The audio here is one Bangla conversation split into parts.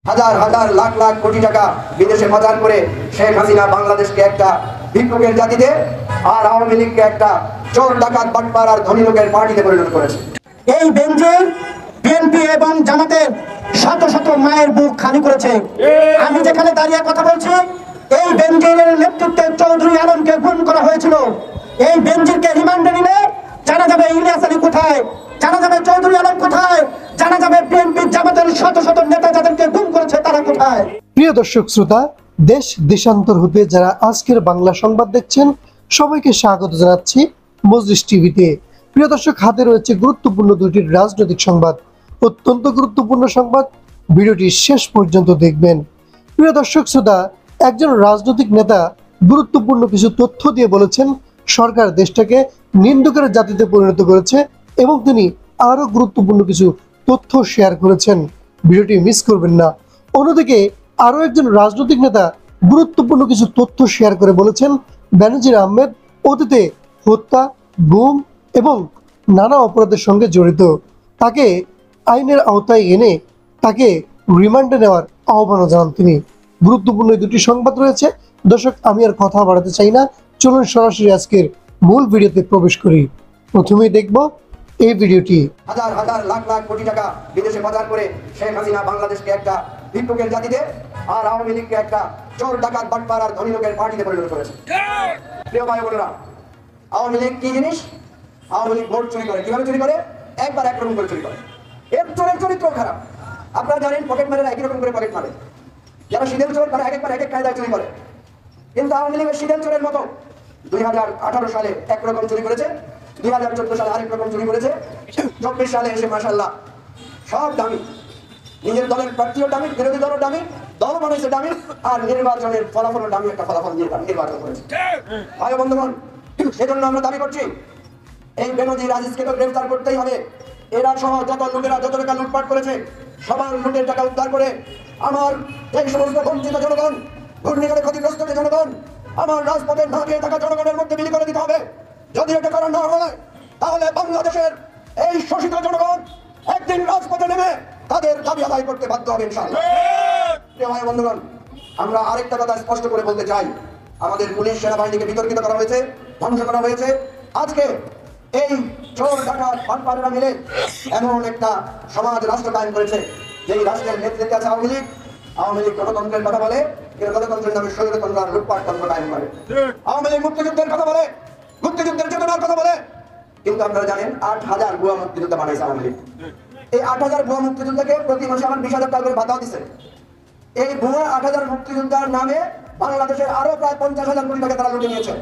হাজার হাজার লাখ লাখ কোটি টাকা বিদেশে পাচার করে শেখ হাসিনা বাংলাদেশকে একটা ভিক্ষুকের জাতিতে আর আওয়ামী লীগকে একটা চোর ডাকাত বাটপার আর ধনী লোকের পার্টিতে পরিণত করেছে। এই বেঞ্জির বিএনপি এবং জামাতের শত শত মায়ের বুক খালি করেছে। আমি যেখানে দাঁড়িয়ে কথা বলছি, এই বেঞ্জিরের নেতৃত্বে চৌধুরী আলমকে খুন করা হয়েছিল। এই বেঞ্জিরকে রিমান্ডে নিলে জানা যাবে ইলিয়াস আলী কোথায়, জানা যাবে চৌধুরী আলম কোথায়, জানা যাবে বিএনপি জামাতের শত শত নেতা যাদেরকে খুন করেছে তারা কোথায়। প্রিয় দর্শক শ্রোতা, দেশ দেশান্তর হতে যারা আজকের বাংলা সংবাদ দেখছেন সবাইকে স্বাগত জানাচ্ছি মজলিস টিভিতে। প্রিয় দর্শক, হাতে রয়েছে গুরুত্বপূর্ণ দুটি রাজনৈতিক সংবাদ, অত্যন্ত গুরুত্বপূর্ণ সংবাদ, ভিডিওটি শেষ পর্যন্ত দেখবেন। প্রিয় দর্শক শ্রোতা, একজন রাজনৈতিক নেতা গুরুত্বপূর্ণ কিছু তথ্য দিয়ে বলেছেন সরকার দেশটাকে নিন্দুকের জাতিতে পরিণত করেছে এবং তিনি আরো গুরুত্বপূর্ণ কিছু তথ্য শেয়ার করেছেন, ভিডিওটি মিস করবেন না। অন্যদিকে আরো একজন রাজনৈতিক নেতা গুরুত্বপূর্ণ কিছু তথ্য শেয়ার করে বলেছেন বেনজির আহমেদ অতীতে হত্যা, গুম এবং নানা অপরাধের সঙ্গে জড়িত, তাকে আইনের আওতায় এনে তাকে রিমান্ডে নেওয়ার আহ্বান জানান তিনি। গুরুত্বপূর্ণ এই দুটি সংবাদ রয়েছে। দর্শক, আমি আর কথা বাড়াতে চাই না, চলুন সরাসরি আজকের মূল ভিডিওতে প্রবেশ করি। প্রথমেই দেখব এই ভিডিওটি। হাজার হাজার লাখ লাখ কোটি টাকা বিদেশে পাচার করে শেখ হাসিনা বাংলাদেশকে একটা ভিক্ষুকের জাতিতে আর আওয়ামী লীগকে একটা চোর ডাকাত বাটপার আর ধনী লোকের পার্টিতে পরিণত করেছে। প্রিয় ভাই বোনেরা, আওয়ামী লীগ কি জিনিস? আওয়ামী লীগ ভোট চুরি করে। কিভাবে চুরি করে? একবার একরকম করে চুরি করে। এর চোরের চরিত্র খারাপ। আপনারা জানেন, পকেট মারে একই রকম করে পকেট মারে। যারা শীতের চোর তারা একবার এক এক কায়দায় চুরি করে। কিন্তু আওয়ামী লীগের শীতের চোরের মতো 2018 সালে একরকম চুরি করেছে, 2014 সালে আরেক রকম চুরি করেছে, 24 সালে এসে মাশাআল্লাহ সব দামি, নিজের দলের প্রার্থীও দামি, বিরোধী দলও দামি, দল বানাইছে দামি, আর নির্বাচনের ফলাফলও দামি একটা ফলাফল দিয়ে নির্বাচন করেছে। ভাই বন্ধুগণ, সেজন্য আমরা দাবি করছি এই বেনজির আজিজকে তো গ্রেফতার করতেই হবে। এরা সহ যত লোকেরা যত টাকা লুটপাট করেছে সবার লুটের টাকা উদ্ধার করে আমার এই সমস্ত বঞ্চিত জনগণ, ঘূর্ণিঝড়ে ক্ষতিগ্রস্ত জনগণ, আমার রাজপথের না খেয়ে থাকা জনগণের মধ্যে বিলি করে দিতে হবে। যদি এটা করা না হয় তাহলে বাংলাদেশের এই শোষিত জনগণ একদিন রাজপথে নেমে তাদের দাবি আদায় করতে বাধ্য হবে ইনশাআল্লাহ। প্রিয় ভাই বন্ধুগণ, আমরা আরেকটা কথা স্পষ্ট করে বলতে চাই, আমাদের পুলিশ সেনাবাহিনীকে বিতর্কিত করা হয়েছে, ধ্বংস করা হয়েছে। আজকে এই চোর ডাকাত বাটপারেরা মিলে এমন একটা সমাজ রাষ্ট্র কায়েম করেছে যেই রাষ্ট্রের নেতৃত্বে আছে আওয়ামী লীগ। আওয়ামী লীগ গণতন্ত্রের কথা বলে, কিন্তু গণতন্ত্রের নামে স্বৈরতন্ত্র আর লুটপাট তন্ত্র কায়েম করে। আওয়ামী লীগ মুক্তিযুদ্ধের কথা বলে, মুক্তিযুদ্ধের চেতনার কথা বলে, কিন্তু আপনারা জানেন 8000 ভুয়া মুক্তিযোদ্ধা বানাইছে আওয়ামী লীগ। এই 8000 ভুয়া মুক্তিযোদ্ধাকে প্রতি মাসে আমার 20,000 টাকা করে ভাতাও দিচ্ছে। এই ভুয়া 8000 মুক্তিযোদ্ধার নামে বাংলাদেশের আরো প্রায় 50,000 কোটি টাকা তারা লুটে নিয়েছে।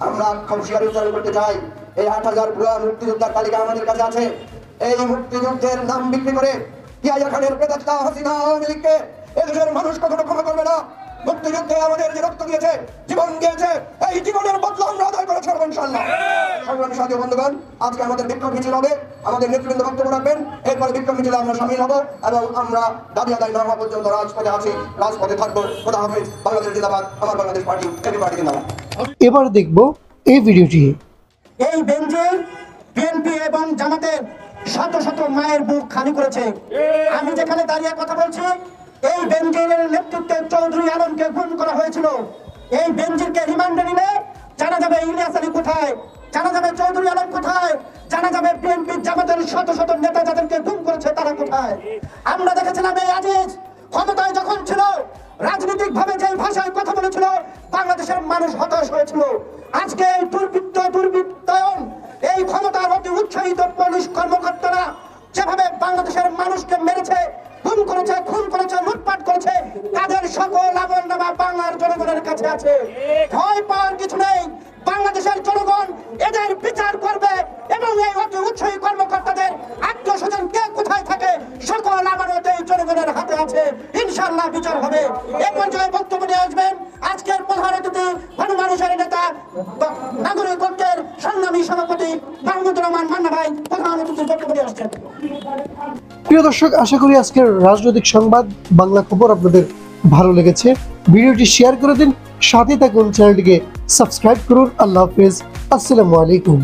আমরা হুঁশিয়ারি উচ্চারণ করতে চাই, এই 8000 ভুয়া মুক্তিযোদ্ধার তালিকা আমাদের কাছে আছে। এই মুক্তিযুদ্ধের নাম বিক্রি করে ইয়াহিয়া খানের প্রেতাত্মা হাসিনা আওয়ামী লীগকে এদেশের মানুষ কখনো ক্ষমা করবে না। মুক্তিযুদ্ধে আমাদের যে রক্ত দিয়েছে, জীবন দিয়েছে, এই জীবনের বদলা আমরা আদায় করে ছাড়বো ইনশাআল্লাহ। সংগ্রামী সাথী বন্ধুগণ, আজকে আমাদের বিক্ষোভ মিছিল হবে, আমাদের নেতৃবৃন্দ বক্তব্য রাখবেন, এরপরে বিক্ষোভ মিছিলে আমরা সামিল হব এবং আমরা দাবি আদায় না হওয়া পর্যন্ত রাজপথে আছি, রাজপথে থাকবো। খোদা হাফেজ। বাংলাদেশ জিন্দাবাদ। আমার বাংলাদেশ পার্টি, এবি পার্টি জিন্দাবাদ। এবার দেখব এই ভিডিওটি। এই বেঞ্জির বিএনপি এবং জামাতের শত শত মায়ের বুক খালি করেছে। আমি যেখানে দাঁড়িয়ে কথা বলছি, এই বেঞ্জিরের নেতৃত্বে চৌধুরী আলমকে খুন করা হয়েছিল। এই বেঞ্জিরকে রিমান্ডে নিলে জানা যাবে ইলিয়াস আলী কোথায়, জানা যাবে চৌধুরী আলম কোথায়, জানা যাবে বিএনপি জামাতের শত শত নেতা যাদেরকে খুন করেছে তারা কোথায়। আমরা দেখেছিলাম এই আজিজ ক্ষমতায় যখন ছিল, রাজনৈতিক ভাবে যে ভাষায় কথা বলেছিল, বাংলাদেশের মানুষ হতাশ হয়েছিল। আজকে এই দুর্বৃত্তায়ন, এই ক্ষমতার অতি উৎসাহিত পুলিশ কর্মকর্তারা যেভাবে বাংলাদেশের মানুষকে মেরেছে, গুম করেছে, খুন করেছে, লুটপাট করেছে, তাদের সকল আমলনামা বাংলার জনগণের কাছে আছে। ভয় পাওয়ার কিছু নেই। বাংলাদেশের জনগণ এদের বিচার করবে এবং এই অতি উৎসাহী কর্মকর্তাদের আত্মস্বজন কে কোথায় থাকে সকল আমানত এই জনগণের হাতে আছে। ইনশাআল্লাহ বিচার হবে। এই পর্যায়ে বক্তব্য নিয়ে আসবেন আজকের প্রধান অতিথি, গণমানুষের নেতা, নাগরিক ঐক্যের সংগ্রামী সভাপতি মাহমুদুর রহমান মান্না ভাই প্রধান অতিথির বক্তব্য নিয়ে আসছেন। প্রিয় দর্শক, আশা করি আজকের রাজনৈতিক সংবাদ বাংলা খবর আপনাদের ভালো লেগেছে। ভিডিওটি শেয়ার করে দিন, সাথে থাকুন, চ্যানেলটিকে সাবস্ক্রাইব করুন। আল্লাহ হাফেজ। আসসালামু আলাইকুম।